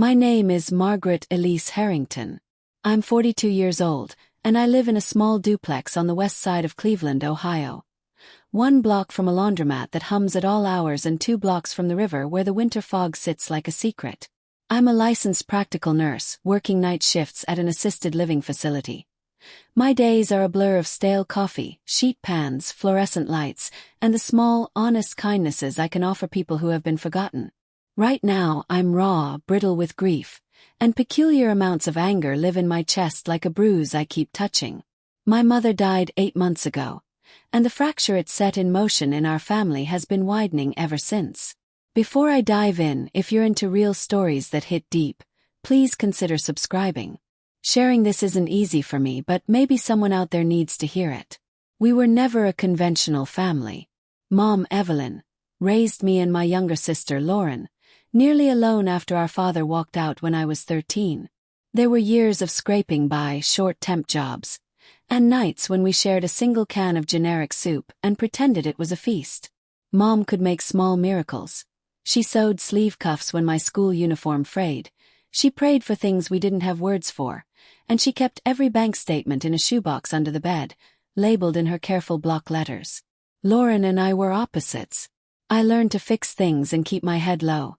My name is Margaret Elise Harrington. I'm 42 years old, and I live in a small duplex on the west side of Cleveland, Ohio. 1 block from a laundromat that hums at all hours and 2 blocks from the river where the winter fog sits like a secret. I'm a licensed practical nurse, working night shifts at an assisted living facility. My days are a blur of stale coffee, sheet pans, fluorescent lights, and the small, honest kindnesses I can offer people who have been forgotten. Right now, I'm raw, brittle with grief, and peculiar amounts of anger live in my chest like a bruise I keep touching. My mother died 8 months ago, and the fracture it set in motion in our family has been widening ever since. Before I dive in, if you're into real stories that hit deep, please consider subscribing. Sharing this isn't easy for me, but maybe someone out there needs to hear it. We were never a conventional family. Mom, Evelyn, raised me and my younger sister, Lauren, nearly alone after our father walked out when I was 13. There were years of scraping by, short temp jobs, and nights when we shared a single can of generic soup and pretended it was a feast. Mom could make small miracles. She sewed sleeve cuffs when my school uniform frayed. She prayed for things we didn't have words for, and she kept every bank statement in a shoebox under the bed, labeled in her careful block letters. Lauren and I were opposites. I learned to fix things and keep my head low.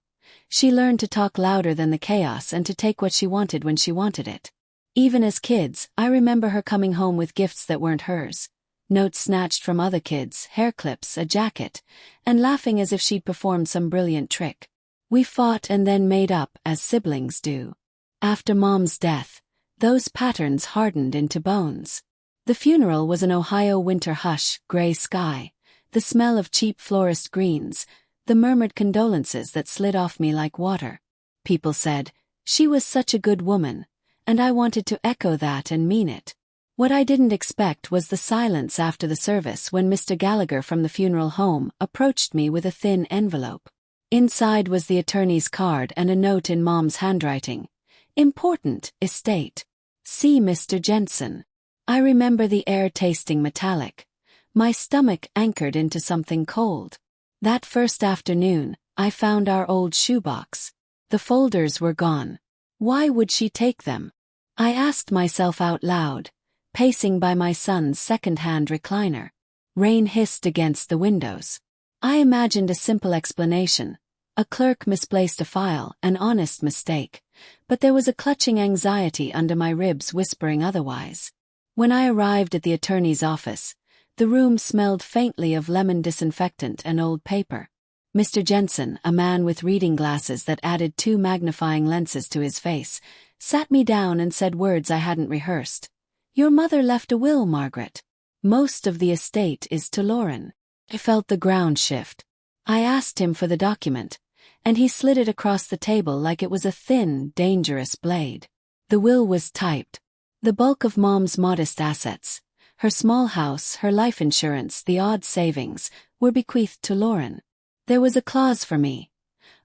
She learned to talk louder than the chaos and to take what she wanted when she wanted it. Even as kids, I remember her coming home with gifts that weren't hers. Notes snatched from other kids, hair clips, a jacket, and laughing as if she'd performed some brilliant trick. We fought and then made up, as siblings do. After Mom's death, those patterns hardened into bones. The funeral was an Ohio winter hush, gray sky, the smell of cheap florist greens, the murmured condolences that slid off me like water. People said, "She was such a good woman," and I wanted to echo that and mean it. What I didn't expect was the silence after the service when Mr. Gallagher from the funeral home approached me with a thin envelope. Inside was the attorney's card and a note in Mom's handwriting. Important, estate. See Mr. Jensen. I remember the air tasting metallic. My stomach anchored into something cold. That first afternoon, I found our old shoebox. The folders were gone. Why would she take them? I asked myself out loud, pacing by my son's second-hand recliner. Rain hissed against the windows. I imagined a simple explanation. A clerk misplaced a file, an honest mistake. But there was a clutching anxiety under my ribs whispering otherwise. When I arrived at the attorney's office, the room smelled faintly of lemon disinfectant and old paper. Mr. Jensen, a man with reading glasses that added 2 magnifying lenses to his face, sat me down and said words I hadn't rehearsed. "Your mother left a will, Margaret. Most of the estate is to Lauren." I felt the ground shift. I asked him for the document, and he slid it across the table like it was a thin, dangerous blade. The will was typed. The bulk of Mom's modest assets, her small house, her life insurance, the odd savings, were bequeathed to Lauren. There was a clause for me.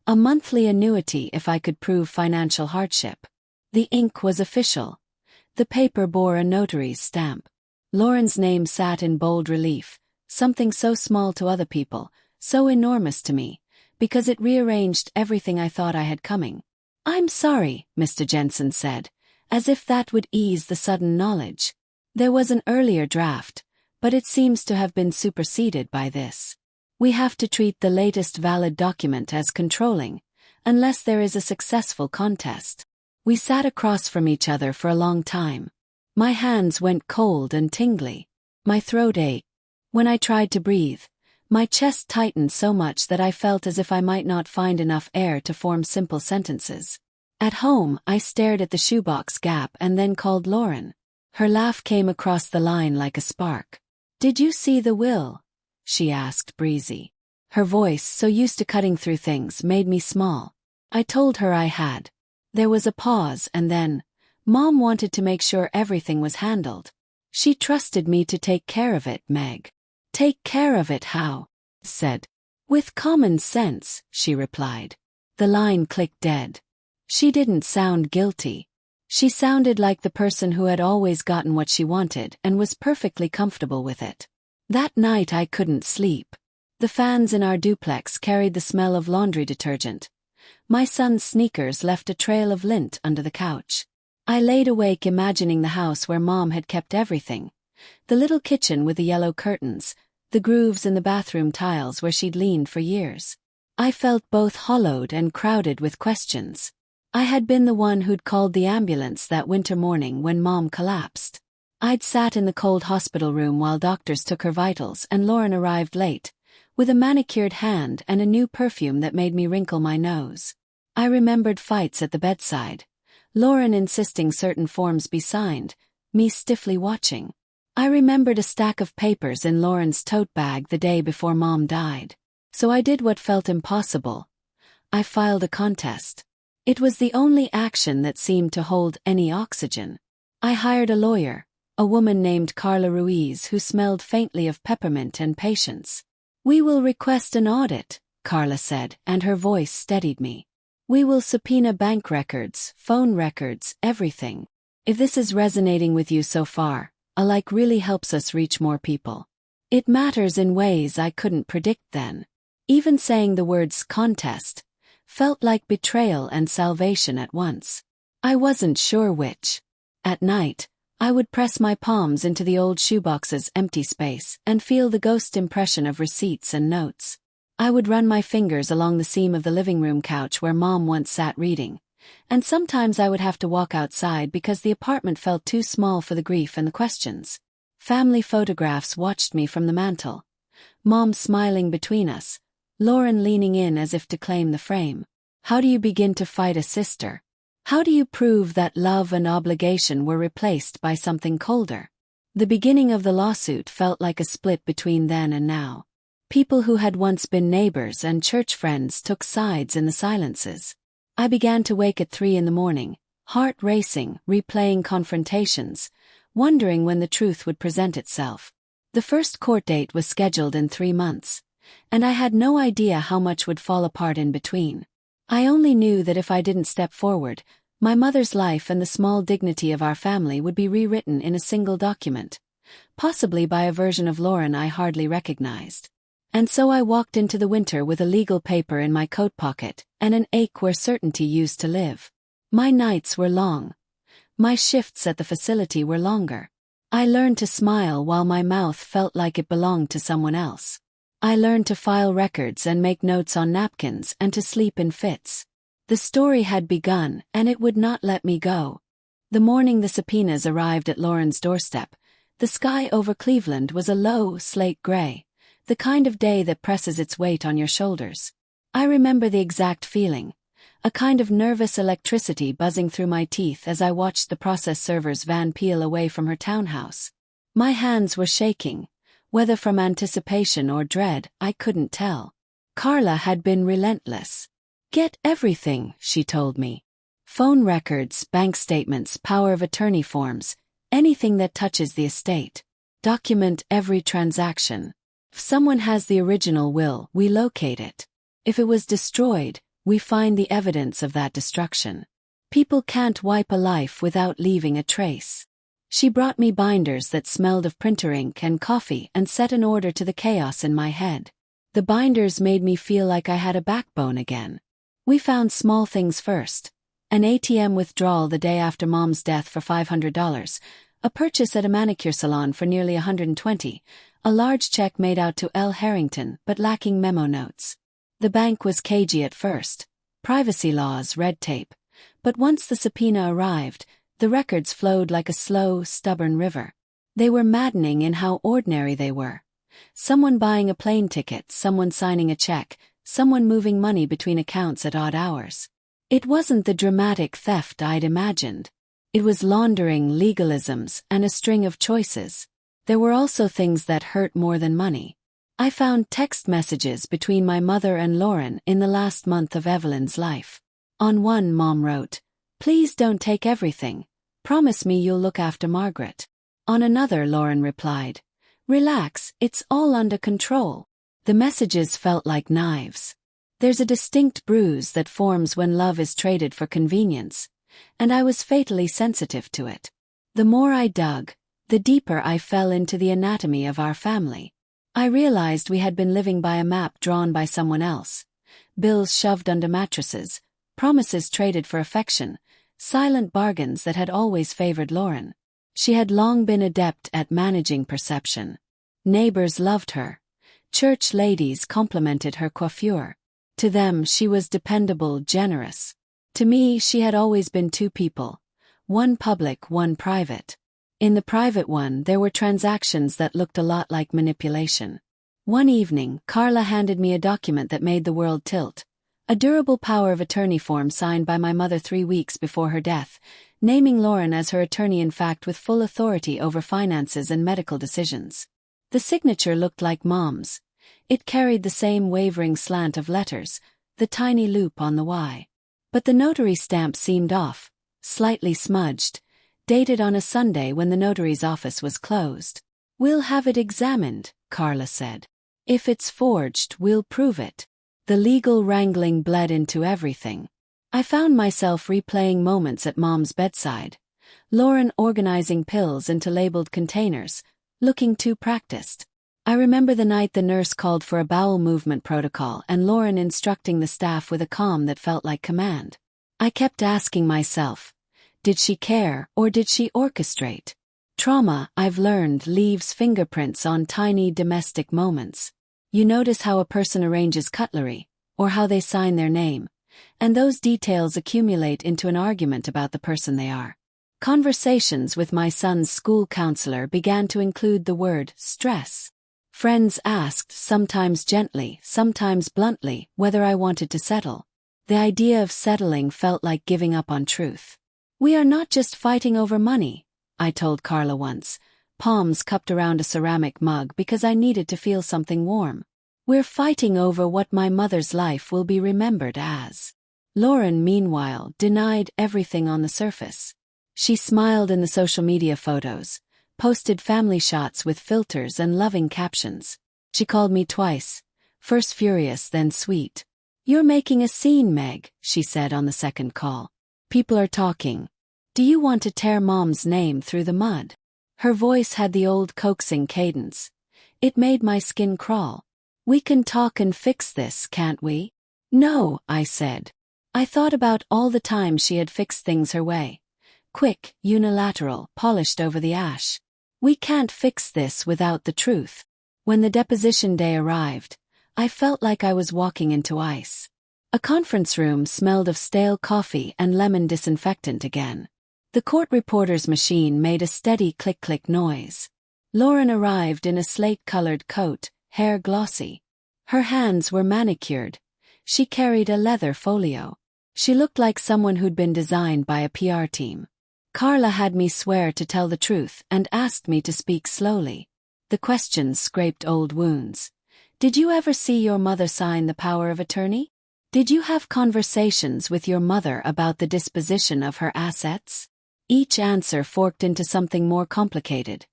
A monthly annuity if I could prove financial hardship. The ink was official. The paper bore a notary's stamp. Lauren's name sat in bold relief, something so small to other people, so enormous to me, because it rearranged everything I thought I had coming. "I'm sorry," Mr. Jensen said, as if that would ease the sudden knowledge. "There was an earlier draft, but it seems to have been superseded by this. We have to treat the latest valid document as controlling, unless there is a successful contest." We sat across from each other for a long time. My hands went cold and tingly. My throat ached. When I tried to breathe, my chest tightened so much that I felt as if I might not find enough air to form simple sentences. At home, I stared at the shoebox gap and then called Lauren. Her laugh came across the line like a spark. "Did you see the will?" she asked, breezy. Her voice, so used to cutting through things, made me small. I told her I had. There was a pause and then, "Mom wanted to make sure everything was handled. She trusted me to take care of it, Meg." "Take care of it how?" said. "With common sense," she replied. The line clicked dead. She didn't sound guilty. She sounded like the person who had always gotten what she wanted and was perfectly comfortable with it. That night I couldn't sleep. The fans in our duplex carried the smell of laundry detergent. My son's sneakers left a trail of lint under the couch. I laid awake imagining the house where Mom had kept everything. The little kitchen with the yellow curtains, the grooves in the bathroom tiles where she'd leaned for years. I felt both hollowed and crowded with questions. I had been the one who'd called the ambulance that winter morning when Mom collapsed. I'd sat in the cold hospital room while doctors took her vitals and Lauren arrived late, with a manicured hand and a new perfume that made me wrinkle my nose. I remembered fights at the bedside, Lauren insisting certain forms be signed, me stiffly watching. I remembered a stack of papers in Lauren's tote bag the day before Mom died. So I did what felt impossible. I filed a contest. It was the only action that seemed to hold any oxygen. I hired a lawyer, a woman named Carla Ruiz who smelled faintly of peppermint and patience. "We will request an audit," Carla said, and her voice steadied me. "We will subpoena bank records, phone records, everything. If this is resonating with you so far, a like really helps us reach more people. It matters in ways I couldn't predict then." Even saying the words contest felt like betrayal and salvation at once. I wasn't sure which. At night, I would press my palms into the old shoebox's empty space and feel the ghost impression of receipts and notes. I would run my fingers along the seam of the living room couch where Mom once sat reading, and sometimes I would have to walk outside because the apartment felt too small for the grief and the questions. Family photographs watched me from the mantel. Mom smiling between us, Lauren leaning in as if to claim the frame. How do you begin to fight a sister? How do you prove that love and obligation were replaced by something colder? The beginning of the lawsuit felt like a split between then and now. People who had once been neighbors and church friends took sides in the silences. I began to wake at 3 a.m, heart racing, replaying confrontations, wondering when the truth would present itself. The first court date was scheduled in 3 months, and I had no idea how much would fall apart in between. I only knew that if I didn't step forward, my mother's life and the small dignity of our family would be rewritten in a single document, possibly by a version of Lauren I hardly recognized. And so I walked into the winter with a legal paper in my coat pocket and an ache where certainty used to live. My nights were long. My shifts at the facility were longer. I learned to smile while my mouth felt like it belonged to someone else. I learned to file records and make notes on napkins and to sleep in fits. The story had begun, and it would not let me go. The morning the subpoenas arrived at Lauren's doorstep, the sky over Cleveland was a low, slate gray, the kind of day that presses its weight on your shoulders. I remember the exact feeling, a kind of nervous electricity buzzing through my teeth as I watched the process server's van peel away from her townhouse. My hands were shaking. Whether from anticipation or dread, I couldn't tell. Carla had been relentless. "Get everything," she told me. "Phone records, bank statements, power of attorney forms, anything that touches the estate. Document every transaction. If someone has the original will, we locate it. If it was destroyed, we find the evidence of that destruction. People can't wipe a life without leaving a trace." She brought me binders that smelled of printer ink and coffee and set an order to the chaos in my head. The binders made me feel like I had a backbone again. We found small things first. An ATM withdrawal the day after Mom's death for $500, a purchase at a manicure salon for nearly $120, a large check made out to L. Harrington but lacking memo notes. The bank was cagey at first. Privacy laws, red tape. But once the subpoena arrived, the records flowed like a slow, stubborn river. They were maddening in how ordinary they were. Someone buying a plane ticket, someone signing a check, someone moving money between accounts at odd hours. It wasn't the dramatic theft I'd imagined. It was laundering, legalisms, and a string of choices. There were also things that hurt more than money. I found text messages between my mother and Lauren in the last month of Evelyn's life. On one, Mom wrote, "Please don't take everything. Promise me you'll look after Margaret." On another, Lauren replied, "Relax, it's all under control." The messages felt like knives. There's a distinct bruise that forms when love is traded for convenience, and I was fatally sensitive to it. The more I dug, the deeper I fell into the anatomy of our family. I realized we had been living by a map drawn by someone else, bills shoved under mattresses, promises traded for affection, silent bargains that had always favored Lauren. She had long been adept at managing perception. Neighbors loved her. Church ladies complimented her coiffure. To them, she was dependable, generous. To me, she had always been two people. One public, one private. In the private one, there were transactions that looked a lot like manipulation. One evening, Carla handed me a document that made the world tilt. A durable power of attorney form signed by my mother 3 weeks before her death, naming Lauren as her attorney-in-fact with full authority over finances and medical decisions. The signature looked like Mom's. It carried the same wavering slant of letters, the tiny loop on the Y. But the notary stamp seemed off, slightly smudged, dated on a Sunday when the notary's office was closed. "We'll have it examined," Carla said. "If it's forged, we'll prove it." The legal wrangling bled into everything. I found myself replaying moments at Mom's bedside. Lauren organizing pills into labeled containers, looking too practiced. I remember the night the nurse called for a bowel movement protocol and Lauren instructing the staff with a calm that felt like command. I kept asking myself, did she care or did she orchestrate? Trauma, I've learned, leaves fingerprints on tiny domestic moments. You notice how a person arranges cutlery, or how they sign their name, and those details accumulate into an argument about the person they are. Conversations with my son's school counselor began to include the word stress. Friends asked, sometimes gently, sometimes bluntly, whether I wanted to settle. The idea of settling felt like giving up on truth. "We are not just fighting over money," I told Carla once, palms cupped around a ceramic mug because I needed to feel something warm. "We're fighting over what my mother's life will be remembered as." Lauren, meanwhile, denied everything on the surface. She smiled in the social media photos, posted family shots with filters and loving captions. She called me twice, first furious, then sweet. "You're making a scene, Meg," she said on the second call. "People are talking. Do you want to tear Mom's name through the mud?" Her voice had the old coaxing cadence. It made my skin crawl. "We can talk and fix this, can't we?" "No," I said. I thought about all the times she had fixed things her way. Quick, unilateral, polished over the ash. "We can't fix this without the truth." When the deposition day arrived, I felt like I was walking into ice. A conference room smelled of stale coffee and lemon disinfectant again. The court reporter's machine made a steady click-click noise. Lauren arrived in a slate-colored coat, hair glossy. Her hands were manicured. She carried a leather folio. She looked like someone who'd been designed by a PR team. Carla had me swear to tell the truth and asked me to speak slowly. The questions scraped old wounds. "Did you ever see your mother sign the power of attorney? Did you have conversations with your mother about the disposition of her assets?" Each answer forked into something more complicated.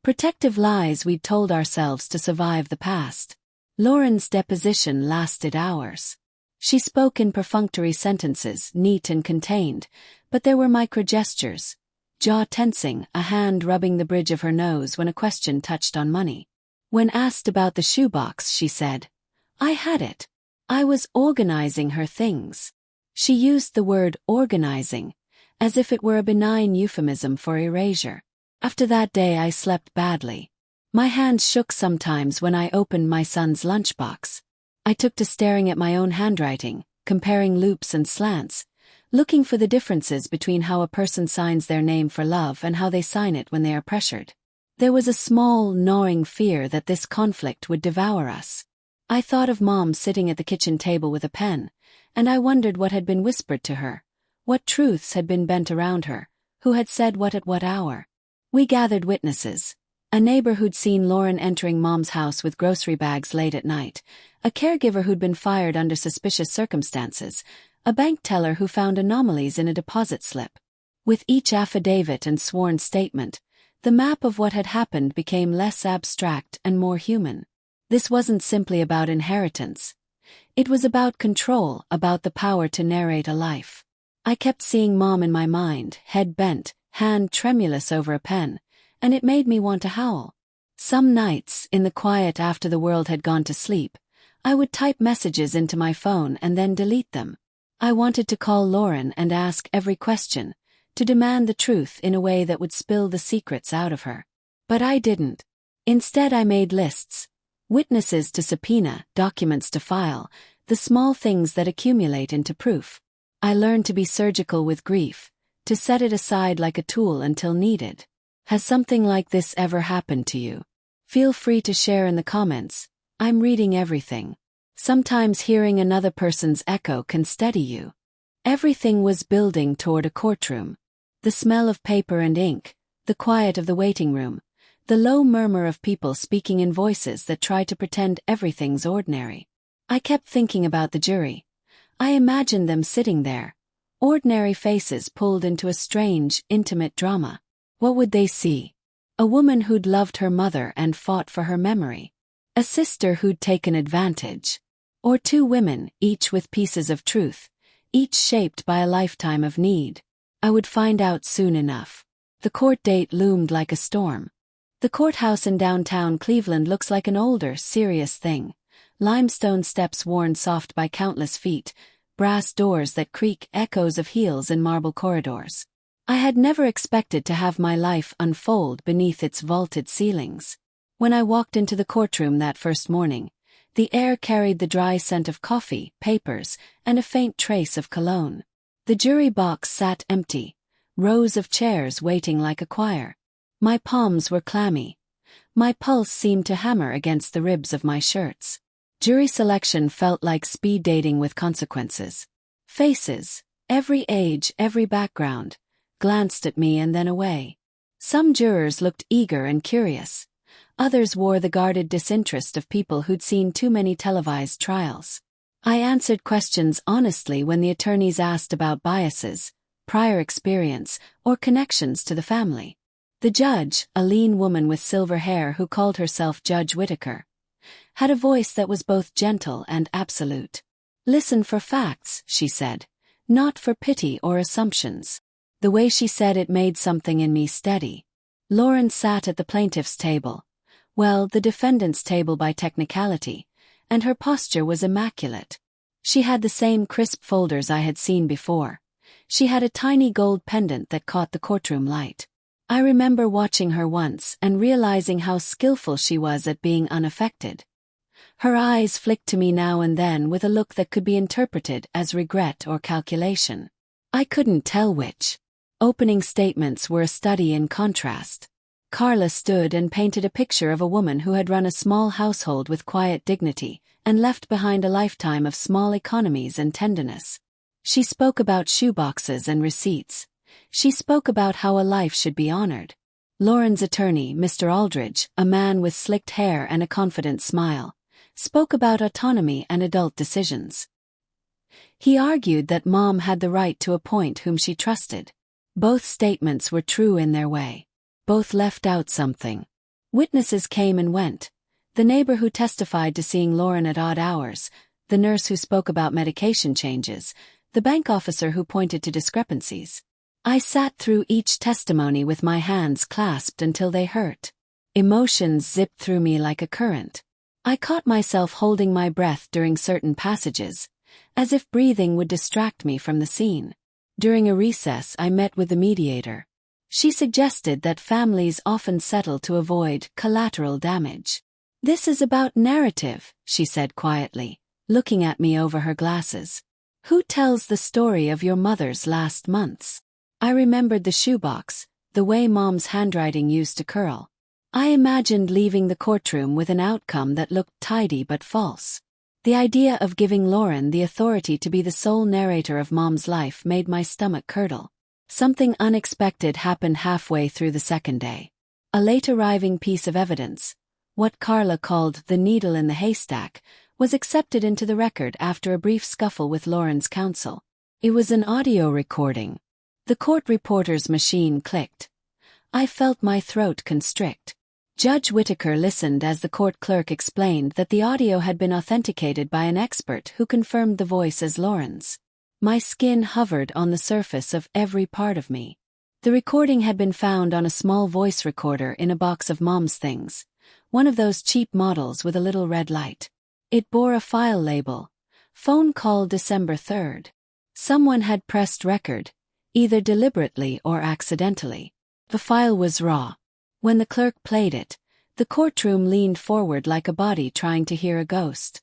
Protective lies we'd told ourselves to survive the past. Lauren's deposition lasted hours. She spoke in perfunctory sentences, neat and contained, but there were micro-gestures. Jaw tensing, a hand rubbing the bridge of her nose when a question touched on money. When asked about the shoebox, she said, "I had it. I was organizing her things." She used the word organizing, as if it were a benign euphemism for erasure. After that day I slept badly. My hands shook sometimes when I opened my son's lunchbox. I took to staring at my own handwriting, comparing loops and slants, looking for the differences between how a person signs their name for love and how they sign it when they are pressured. There was a small, gnawing fear that this conflict would devour us. I thought of Mom sitting at the kitchen table with a pen, and I wondered what had been whispered to her, what truths had been bent around her, who had said what at what hour. We gathered witnesses. A neighbor who'd seen Lauren entering Mom's house with grocery bags late at night, a caregiver who'd been fired under suspicious circumstances, a bank teller who found anomalies in a deposit slip. With each affidavit and sworn statement, the map of what had happened became less abstract and more human. This wasn't simply about inheritance. It was about control, about the power to narrate a life. I kept seeing Mom in my mind, head bent, hand tremulous over a pen, and it made me want to howl. Some nights, in the quiet after the world had gone to sleep, I would type messages into my phone and then delete them. I wanted to call Lauren and ask every question, to demand the truth in a way that would spill the secrets out of her. But I didn't. Instead, I made lists. Witnesses to subpoena, documents to file, the small things that accumulate into proof. I learned to be surgical with grief, to set it aside like a tool until needed. Has something like this ever happened to you? Feel free to share in the comments. I'm reading everything. Sometimes hearing another person's echo can steady you. Everything was building toward a courtroom. The smell of paper and ink, the quiet of the waiting room, the low murmur of people speaking in voices that try to pretend everything's ordinary. I kept thinking about the jury. I imagined them sitting there, ordinary faces pulled into a strange, intimate drama. What would they see? A woman who'd loved her mother and fought for her memory. A sister who'd taken advantage. Or two women, each with pieces of truth, each shaped by a lifetime of need. I would find out soon enough. The court date loomed like a storm. The courthouse in downtown Cleveland looks like an older, serious thing. Limestone steps worn soft by countless feet, brass doors that creak, echoes of heels in marble corridors. I had never expected to have my life unfold beneath its vaulted ceilings. When I walked into the courtroom that first morning, the air carried the dry scent of coffee, papers, and a faint trace of cologne. The jury box sat empty, rows of chairs waiting like a choir. My palms were clammy. My pulse seemed to hammer against the ribs of my shirts. Jury selection felt like speed dating with consequences. Faces, every age, every background, glanced at me and then away. Some jurors looked eager and curious. Others wore the guarded disinterest of people who'd seen too many televised trials. I answered questions honestly when the attorneys asked about biases, prior experience, or connections to the family. The judge, a lean woman with silver hair who called herself Judge Whitaker, had a voice that was both gentle and absolute. "Listen for facts," she said, "not for pity or assumptions." The way she said it made something in me steady. Lauren sat at the plaintiff's table. Well, the defendant's table by technicality, and her posture was immaculate. She had the same crisp folders I had seen before. She had a tiny gold pendant that caught the courtroom light. I remember watching her once and realizing how skillful she was at being unaffected. Her eyes flicked to me now and then with a look that could be interpreted as regret or calculation. I couldn't tell which. Opening statements were a study in contrast. Carla stood and painted a picture of a woman who had run a small household with quiet dignity and left behind a lifetime of small economies and tenderness. She spoke about shoeboxes and receipts. She spoke about how a life should be honored. Lauren's attorney, Mr. Aldridge, a man with slicked hair and a confident smile, spoke about autonomy and adult decisions. He argued that Mom had the right to appoint whom she trusted. Both statements were true in their way. Both left out something. Witnesses came and went. The neighbor who testified to seeing Lauren at odd hours, the nurse who spoke about medication changes, the bank officer who pointed to discrepancies. I sat through each testimony with my hands clasped until they hurt. Emotions zipped through me like a current. I caught myself holding my breath during certain passages, as if breathing would distract me from the scene. During a recess, I met with the mediator. She suggested that families often settle to avoid collateral damage. "This is about narrative," she said quietly, looking at me over her glasses. "Who tells the story of your mother's last months?" I remembered the shoebox, the way Mom's handwriting used to curl. I imagined leaving the courtroom with an outcome that looked tidy but false. The idea of giving Lauren the authority to be the sole narrator of Mom's life made my stomach curdle. Something unexpected happened halfway through the second day. A late-arriving piece of evidence, what Carla called the needle in the haystack, was accepted into the record after a brief scuffle with Lauren's counsel. It was an audio recording. The court reporter's machine clicked. I felt my throat constrict. Judge Whitaker listened as the court clerk explained that the audio had been authenticated by an expert who confirmed the voice as Lauren's. My skin hovered on the surface of every part of me. The recording had been found on a small voice recorder in a box of Mom's things, one of those cheap models with a little red light. It bore a file label. Phone call December 3rd. Someone had pressed record, either deliberately or accidentally. The file was raw. When the clerk played it, the courtroom leaned forward like a body trying to hear a ghost.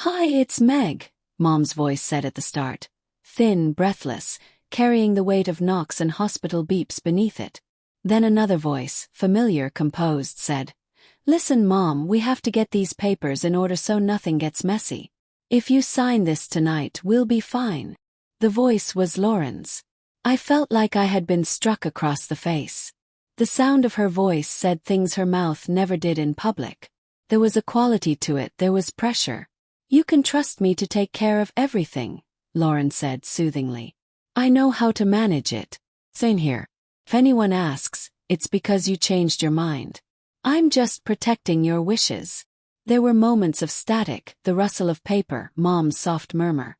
"Hi, it's Meg," Mom's voice said at the start. Thin, breathless, carrying the weight of knocks and hospital beeps beneath it. Then another voice, familiar, composed, said, "Listen, Mom, we have to get these papers in order so nothing gets messy. If you sign this tonight, we'll be fine." The voice was Lauren's. I felt like I had been struck across the face. The sound of her voice said things her mouth never did in public. There was a quality to it, there was pressure. "You can trust me to take care of everything," Lauren said soothingly. "I know how to manage it. Same here. If anyone asks, it's because you changed your mind. I'm just protecting your wishes." There were moments of static, the rustle of paper, Mom's soft murmur.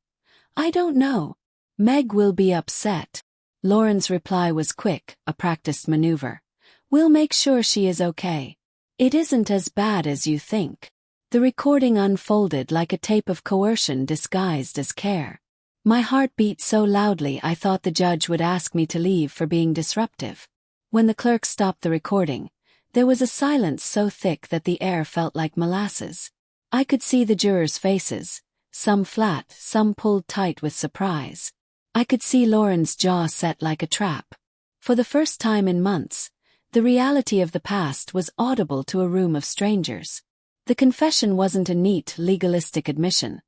"I don't know. Meg will be upset." Lauren's reply was quick, a practiced maneuver. "We'll make sure she is okay. It isn't as bad as you think." The recording unfolded like a tape of coercion disguised as care. My heart beat so loudly I thought the judge would ask me to leave for being disruptive. When the clerk stopped the recording, there was a silence so thick that the air felt like molasses. I could see the jurors' faces, some flat, some pulled tight with surprise. I could see Lauren's jaw set like a trap. For the first time in months, the reality of the past was audible to a room of strangers. The confession wasn't a neat, legalistic admission.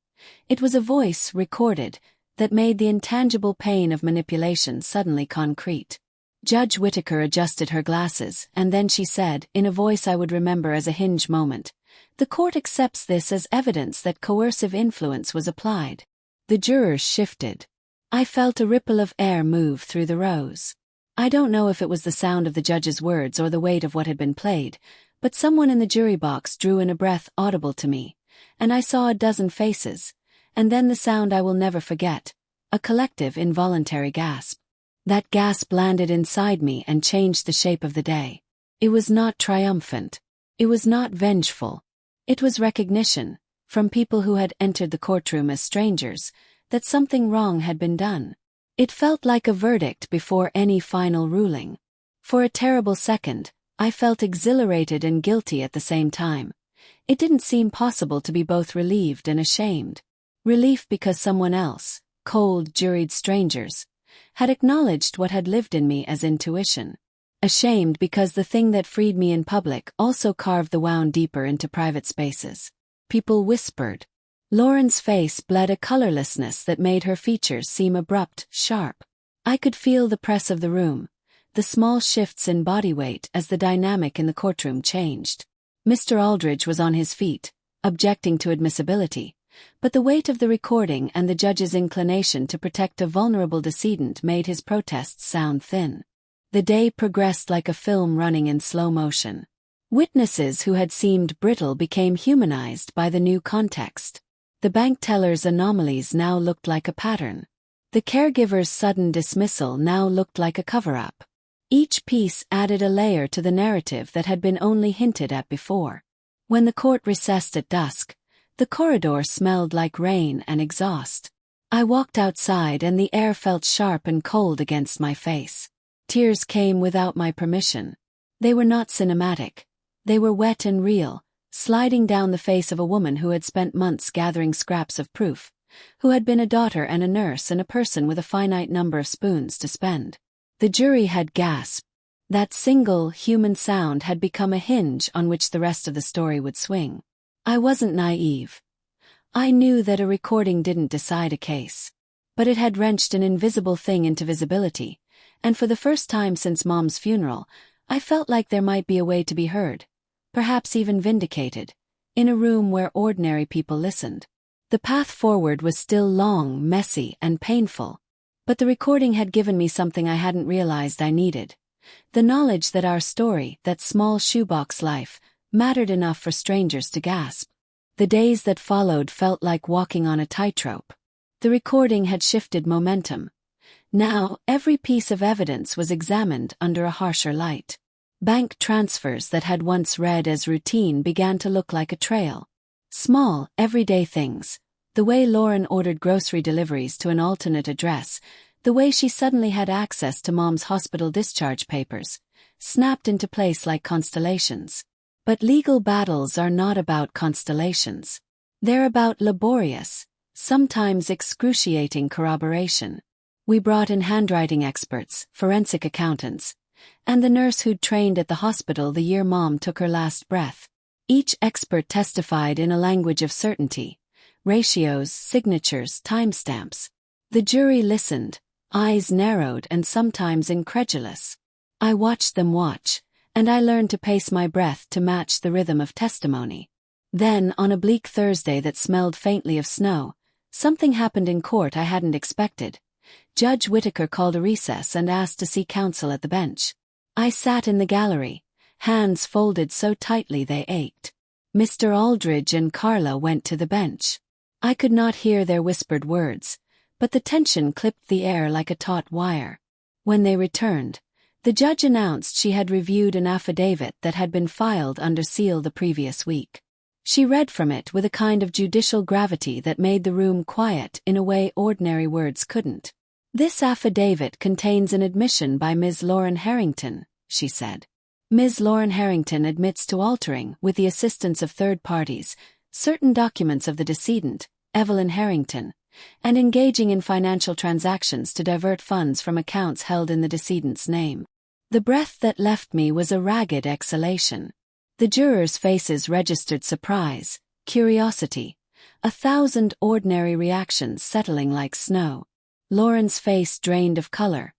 It was a voice, recorded, that made the intangible pain of manipulation suddenly concrete. Judge Whittaker adjusted her glasses, and then she said, in a voice I would remember as a hinge moment, "The court accepts this as evidence that coercive influence was applied." The jurors shifted. I felt a ripple of air move through the rows. I don't know if it was the sound of the judge's words or the weight of what had been played, but someone in the jury box drew in a breath audible to me, and I saw a dozen faces, and then the sound I will never forget, a collective involuntary gasp. That gasp landed inside me and changed the shape of the day. It was not triumphant. It was not vengeful. It was recognition, from people who had entered the courtroom as strangers, that something wrong had been done. It felt like a verdict before any final ruling. For a terrible second, I felt exhilarated and guilty at the same time. It didn't seem possible to be both relieved and ashamed. Relief because someone else, cold, juried strangers, had acknowledged what had lived in me as intuition. Ashamed because the thing that freed me in public also carved the wound deeper into private spaces. People whispered. Lauren's face bled a colorlessness that made her features seem abrupt, sharp. I could feel the press of the room, the small shifts in body weight as the dynamic in the courtroom changed. Mr. Aldridge was on his feet, objecting to admissibility, but the weight of the recording and the judge's inclination to protect a vulnerable decedent made his protests sound thin. The day progressed like a film running in slow motion. Witnesses who had seemed brittle became humanized by the new context. The bank teller's anomalies now looked like a pattern. The caregiver's sudden dismissal now looked like a cover-up. Each piece added a layer to the narrative that had been only hinted at before. When the court recessed at dusk, the corridor smelled like rain and exhaust. I walked outside and the air felt sharp and cold against my face. Tears came without my permission. They were not cinematic. They were wet and real, sliding down the face of a woman who had spent months gathering scraps of proof, who had been a daughter and a nurse and a person with a finite number of spoons to spend. The jury had gasped. That single, human sound had become a hinge on which the rest of the story would swing. I wasn't naive. I knew that a recording didn't decide a case. But it had wrenched an invisible thing into visibility, and for the first time since Mom's funeral, I felt like there might be a way to be heard, perhaps even vindicated, in a room where ordinary people listened. The path forward was still long, messy, and painful, but the recording had given me something I hadn't realized I needed. The knowledge that our story, that small shoebox life, mattered enough for strangers to gasp. The days that followed felt like walking on a tightrope. The recording had shifted momentum. Now, every piece of evidence was examined under a harsher light. Bank transfers that had once read as routine began to look like a trail. Small, everyday things. The way Lauren ordered grocery deliveries to an alternate address, the way she suddenly had access to Mom's hospital discharge papers, snapped into place like constellations. But legal battles are not about constellations. They're about laborious, sometimes excruciating corroboration. We brought in handwriting experts, forensic accountants, and the nurse who'd trained at the hospital the year Mom took her last breath. Each expert testified in a language of certainty. Ratios, signatures, timestamps. The jury listened, eyes narrowed and sometimes incredulous. I watched them watch, and I learned to pace my breath to match the rhythm of testimony. Then, on a bleak Thursday that smelled faintly of snow, something happened in court I hadn't expected. Judge Whittaker called a recess and asked to see counsel at the bench. I sat in the gallery, hands folded so tightly they ached. Mr. Aldridge and Carla went to the bench. I could not hear their whispered words, but the tension clipped the air like a taut wire. When they returned, the judge announced she had reviewed an affidavit that had been filed under seal the previous week. She read from it with a kind of judicial gravity that made the room quiet in a way ordinary words couldn't. This affidavit contains an admission by Ms. Lauren Harrington, she said. Ms. Lauren Harrington admits to altering, with the assistance of third parties, certain documents of the decedent, Evelyn Harrington, and engaging in financial transactions to divert funds from accounts held in the decedent's name. The breath that left me was a ragged exhalation. The jurors' faces registered surprise, curiosity, 1,000 ordinary reactions settling like snow. Lauren's face drained of color,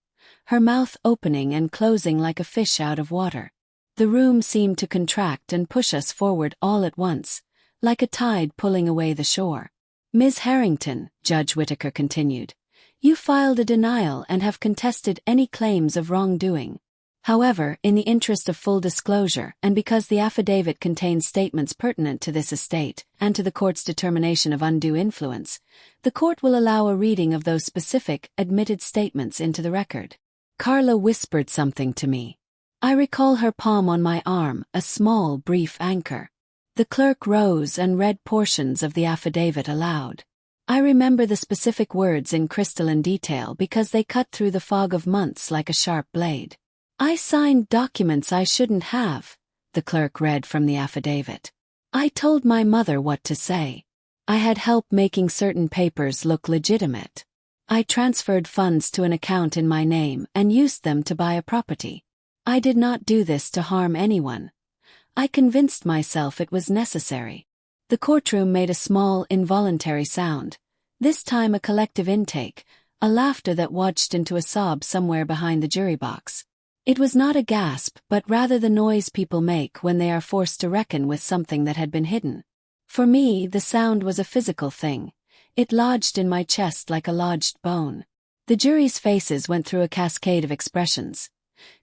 her mouth opening and closing like a fish out of water. The room seemed to contract and push us forward all at once, like a tide pulling away the shore. Ms. Harrington, Judge Whittaker continued, you filed a denial and have contested any claims of wrongdoing. However, in the interest of full disclosure and because the affidavit contains statements pertinent to this estate and to the court's determination of undue influence, the court will allow a reading of those specific, admitted statements into the record. Carla whispered something to me. I recall her palm on my arm, a small, brief anchor. The clerk rose and read portions of the affidavit aloud. I remember the specific words in crystalline detail because they cut through the fog of months like a sharp blade. I signed documents I shouldn't have, the clerk read from the affidavit. I told my mother what to say. I had help making certain papers look legitimate. I transferred funds to an account in my name and used them to buy a property. I did not do this to harm anyone. I convinced myself it was necessary. The courtroom made a small, involuntary sound, this time a collective intake, a laughter that watched into a sob somewhere behind the jury box. It was not a gasp, but rather the noise people make when they are forced to reckon with something that had been hidden. For me, the sound was a physical thing. It lodged in my chest like a lodged bone. The jury's faces went through a cascade of expressions.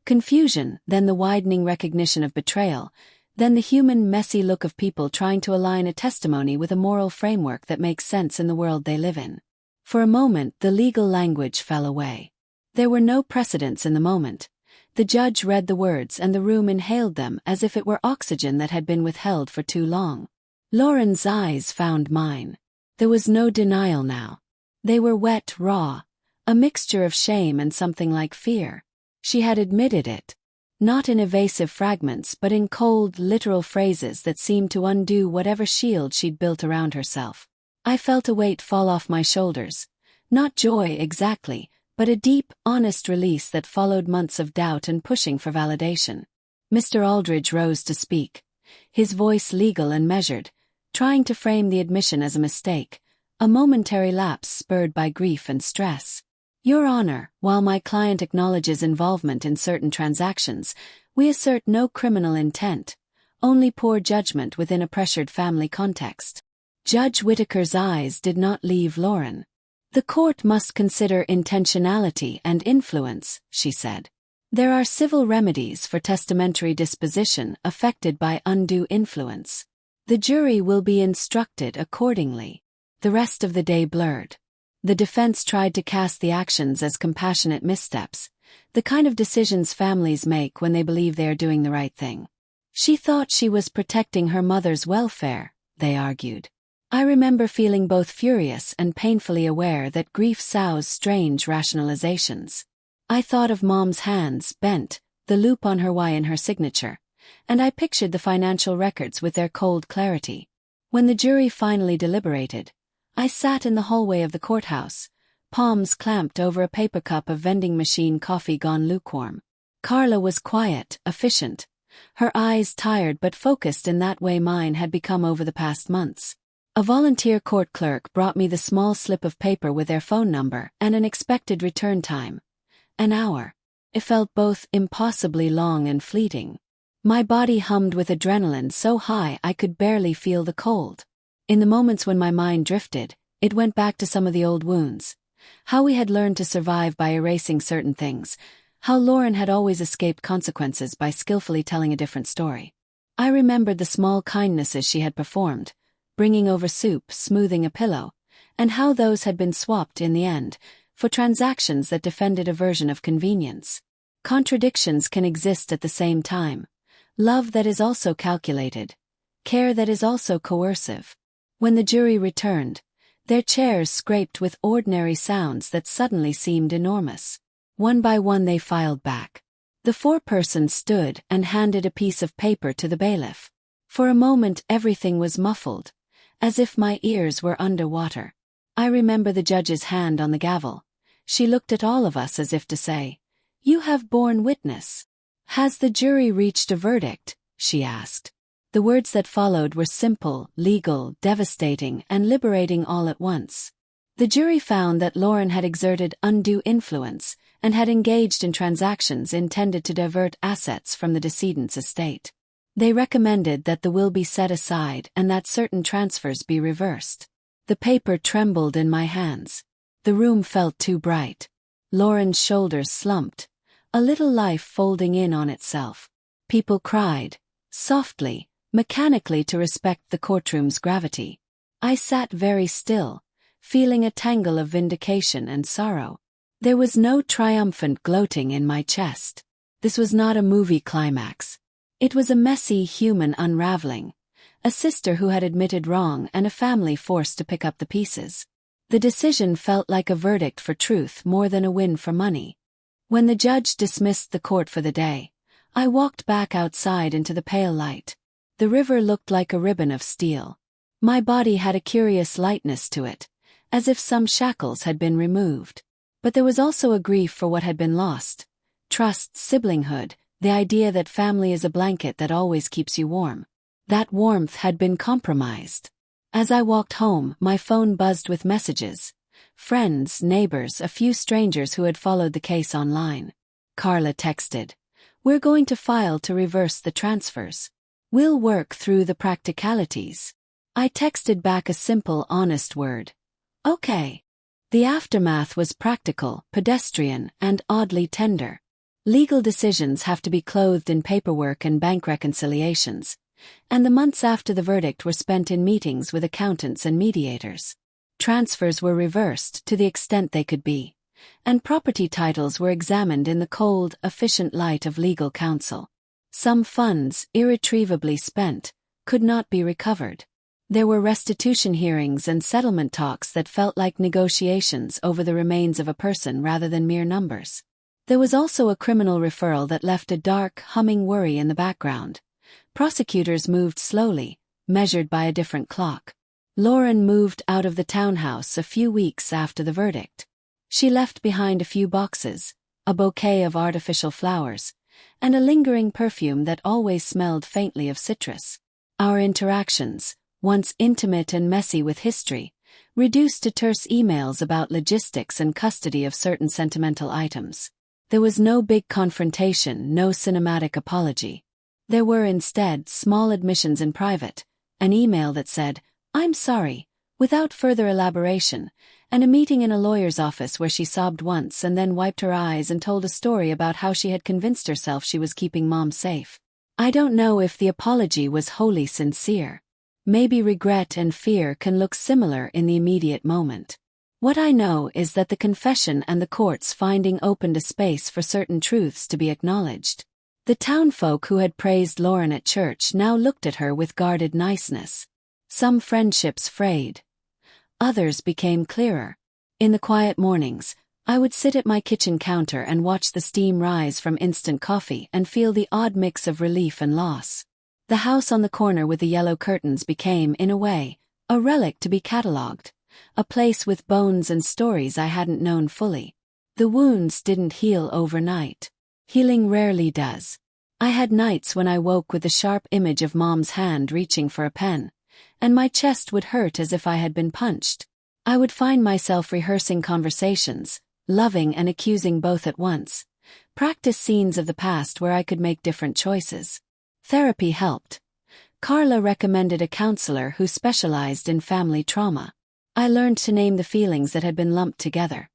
Confusion, then the widening recognition of betrayal, then the human, messy look of people trying to align a testimony with a moral framework that makes sense in the world they live in. For a moment, the legal language fell away. There were no precedents in the moment. The judge read the words and the room inhaled them as if it were oxygen that had been withheld for too long. Lauren's eyes found mine. There was no denial now. They were wet, raw, a mixture of shame and something like fear. She had admitted it. Not in evasive fragments but in cold, literal phrases that seemed to undo whatever shield she'd built around herself. I felt a weight fall off my shoulders. Not joy exactly, but a deep, honest release that followed months of doubt and pushing for validation. Mr. Aldridge rose to speak, his voice legal and measured, trying to frame the admission as a mistake, a momentary lapse spurred by grief and stress. Your Honor, while my client acknowledges involvement in certain transactions, we assert no criminal intent, only poor judgment within a pressured family context. Judge Whittaker's eyes did not leave Lauren. The court must consider intentionality and influence, she said. There are civil remedies for testamentary disposition affected by undue influence. The jury will be instructed accordingly. The rest of the day blurred. The defense tried to cast the actions as compassionate missteps, the kind of decisions families make when they believe they are doing the right thing. She thought she was protecting her mother's welfare, they argued. I remember feeling both furious and painfully aware that grief sows strange rationalizations. I thought of Mom's hands, bent, the loop on her Y in her signature, and I pictured the financial records with their cold clarity. When the jury finally deliberated, I sat in the hallway of the courthouse, palms clamped over a paper cup of vending machine coffee gone lukewarm. Carla was quiet, efficient, her eyes tired but focused in that way mine had become over the past months. A volunteer court clerk brought me the small slip of paper with their phone number and an expected return time. An hour. It felt both impossibly long and fleeting. My body hummed with adrenaline so high I could barely feel the cold. In the moments when my mind drifted, it went back to some of the old wounds. How we had learned to survive by erasing certain things. How Lauren had always escaped consequences by skillfully telling a different story. I remembered the small kindnesses she had performed, bringing over soup, smoothing a pillow, and how those had been swapped in the end, for transactions that defended a version of convenience. Contradictions can exist at the same time. Love that is also calculated. Care that is also coercive. When the jury returned, their chairs scraped with ordinary sounds that suddenly seemed enormous. One by one they filed back. The foreperson stood and handed a piece of paper to the bailiff. For a moment everything was muffled, as if my ears were underwater. I remember the judge's hand on the gavel. She looked at all of us as if to say, "You have borne witness." "Has the jury reached a verdict?" she asked. The words that followed were simple, legal, devastating, and liberating all at once. The jury found that Lauren had exerted undue influence and had engaged in transactions intended to divert assets from the decedent's estate. They recommended that the will be set aside and that certain transfers be reversed. The paper trembled in my hands. The room felt too bright. Lauren's shoulders slumped, a little life folding in on itself. People cried, softly, mechanically to respect the courtroom's gravity. I sat very still, feeling a tangle of vindication and sorrow. There was no triumphant gloating in my chest. This was not a movie climax. It was a messy human unraveling, a sister who had admitted wrong and a family forced to pick up the pieces. The decision felt like a verdict for truth more than a win for money. When the judge dismissed the court for the day, I walked back outside into the pale light. The river looked like a ribbon of steel. My body had a curious lightness to it, as if some shackles had been removed. But there was also a grief for what had been lost. Trust, siblinghood, the idea that family is a blanket that always keeps you warm. That warmth had been compromised. As I walked home, my phone buzzed with messages. Friends, neighbors, a few strangers who had followed the case online. Carla texted, "We're going to file to reverse the transfers. We'll work through the practicalities." I texted back a simple, honest word. "Okay." The aftermath was practical, pedestrian, and oddly tender. Legal decisions have to be clothed in paperwork and bank reconciliations, and the months after the verdict were spent in meetings with accountants and mediators. Transfers were reversed to the extent they could be, and property titles were examined in the cold, efficient light of legal counsel. Some funds, irretrievably spent, could not be recovered. There were restitution hearings and settlement talks that felt like negotiations over the remains of a person rather than mere numbers. There was also a criminal referral that left a dark, humming worry in the background. Prosecutors moved slowly, measured by a different clock. Lauren moved out of the townhouse a few weeks after the verdict. She left behind a few boxes, a bouquet of artificial flowers, and a lingering perfume that always smelled faintly of citrus. Our interactions, once intimate and messy with history, reduced to terse emails about logistics and custody of certain sentimental items. There was no big confrontation, no cinematic apology. There were instead small admissions in private, an email that said, "I'm sorry," without further elaboration, and a meeting in a lawyer's office where she sobbed once and then wiped her eyes and told a story about how she had convinced herself she was keeping Mom safe. I don't know if the apology was wholly sincere. Maybe regret and fear can look similar in the immediate moment. What I know is that the confession and the court's finding opened a space for certain truths to be acknowledged. The townfolk who had praised Lauren at church now looked at her with guarded niceness. Some friendships frayed. Others became clearer. In the quiet mornings, I would sit at my kitchen counter and watch the steam rise from instant coffee and feel the odd mix of relief and loss. The house on the corner with the yellow curtains became, in a way, a relic to be catalogued, a place with bones and stories I hadn't known fully. The wounds didn't heal overnight. Healing rarely does. I had nights when I woke with the sharp image of Mom's hand reaching for a pen, and my chest would hurt as if I had been punched. I would find myself rehearsing conversations, loving and accusing both at once, practice scenes of the past where I could make different choices. Therapy helped. Carla recommended a counselor who specialized in family trauma. I learned to name the feelings that had been lumped together: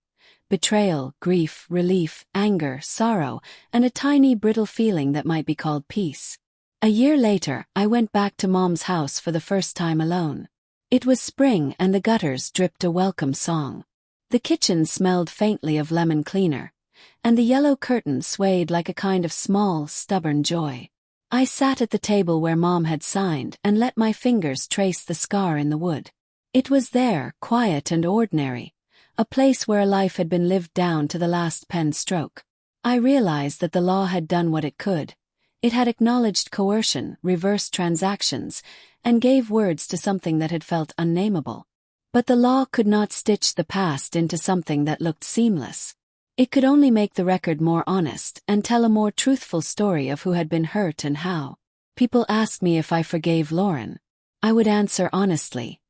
betrayal, grief, relief, anger, sorrow, and a tiny brittle feeling that might be called peace. A year later, I went back to Mom's house for the first time alone. It was spring and the gutters dripped a welcome song. The kitchen smelled faintly of lemon cleaner, and the yellow curtains swayed like a kind of small, stubborn joy. I sat at the table where Mom had signed and let my fingers trace the scar in the wood. It was there, quiet and ordinary, a place where a life had been lived down to the last pen stroke. I realized that the law had done what it could. It had acknowledged coercion, reversed transactions, and gave words to something that had felt unnameable. But the law could not stitch the past into something that looked seamless. It could only make the record more honest and tell a more truthful story of who had been hurt and how. People asked me if I forgave Lauren. I would answer honestly.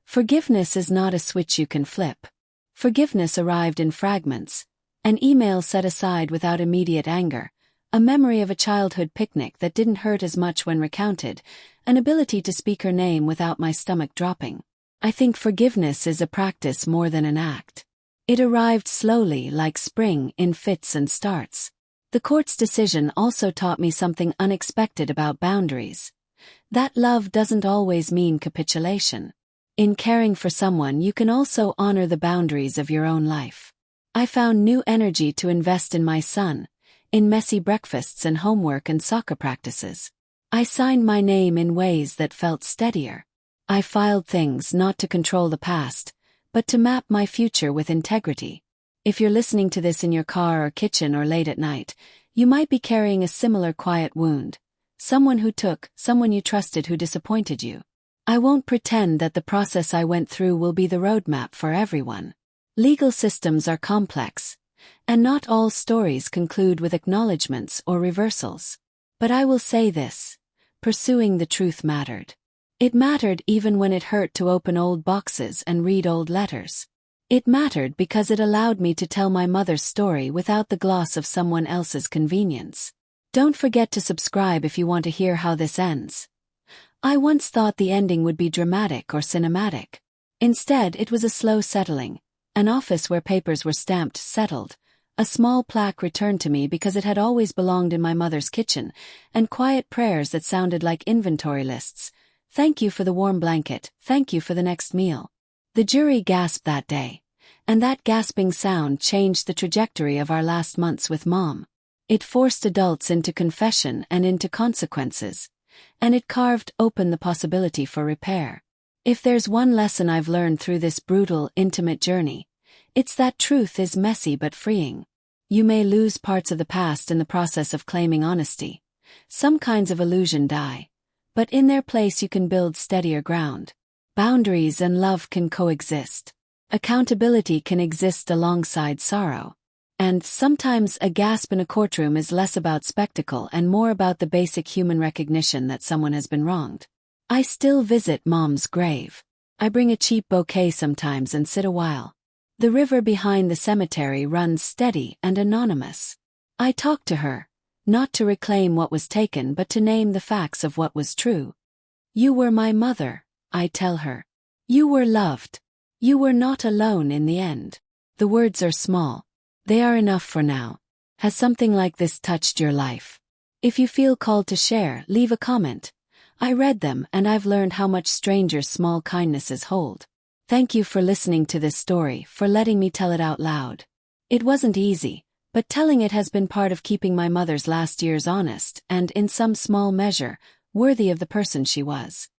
Forgiveness is not a switch you can flip. Forgiveness arrived in fragments, an email set aside without immediate anger, a memory of a childhood picnic that didn't hurt as much when recounted, an ability to speak her name without my stomach dropping. I think forgiveness is a practice more than an act. It arrived slowly, like spring, in fits and starts. The court's decision also taught me something unexpected about boundaries. That love doesn't always mean capitulation. In caring for someone, you can also honor the boundaries of your own life. I found new energy to invest in my son, in messy breakfasts and homework and soccer practices. I signed my name in ways that felt steadier. I filed things not to control the past, but to map my future with integrity. If you're listening to this in your car or kitchen or late at night, you might be carrying a similar quiet wound. Someone you trusted who disappointed you. I won't pretend that the process I went through will be the roadmap for everyone. Legal systems are complex, and not all stories conclude with acknowledgments or reversals. But I will say this: pursuing the truth mattered. It mattered even when it hurt to open old boxes and read old letters. It mattered because it allowed me to tell my mother's story without the gloss of someone else's convenience. Don't forget to subscribe if you want to hear how this ends. I once thought the ending would be dramatic or cinematic. Instead, it was a slow settling. An office where papers were stamped settled, a small plaque returned to me because it had always belonged in my mother's kitchen, and quiet prayers that sounded like inventory lists. Thank you for the warm blanket, thank you for the next meal. The jury gasped that day, and that gasping sound changed the trajectory of our last months with Mom. It forced adults into confession and into consequences, and it carved open the possibility for repair. If there's one lesson I've learned through this brutal, intimate journey, it's that truth is messy but freeing. You may lose parts of the past in the process of claiming honesty. Some kinds of illusion die, but in their place you can build steadier ground. Boundaries and love can coexist. Accountability can exist alongside sorrow. And sometimes a gasp in a courtroom is less about spectacle and more about the basic human recognition that someone has been wronged. I still visit Mom's grave. I bring a cheap bouquet sometimes and sit a while. The river behind the cemetery runs steady and anonymous. I talk to her, not to reclaim what was taken but to name the facts of what was true. You were my mother, I tell her. You were loved. You were not alone in the end. The words are small. They are enough for now. Has something like this touched your life? If you feel called to share, leave a comment. I read them and I've learned how much strangers small kindnesses hold. Thank you for listening to this story, for letting me tell it out loud. It wasn't easy, but telling it has been part of keeping my mother's last years honest and, in some small measure, worthy of the person she was.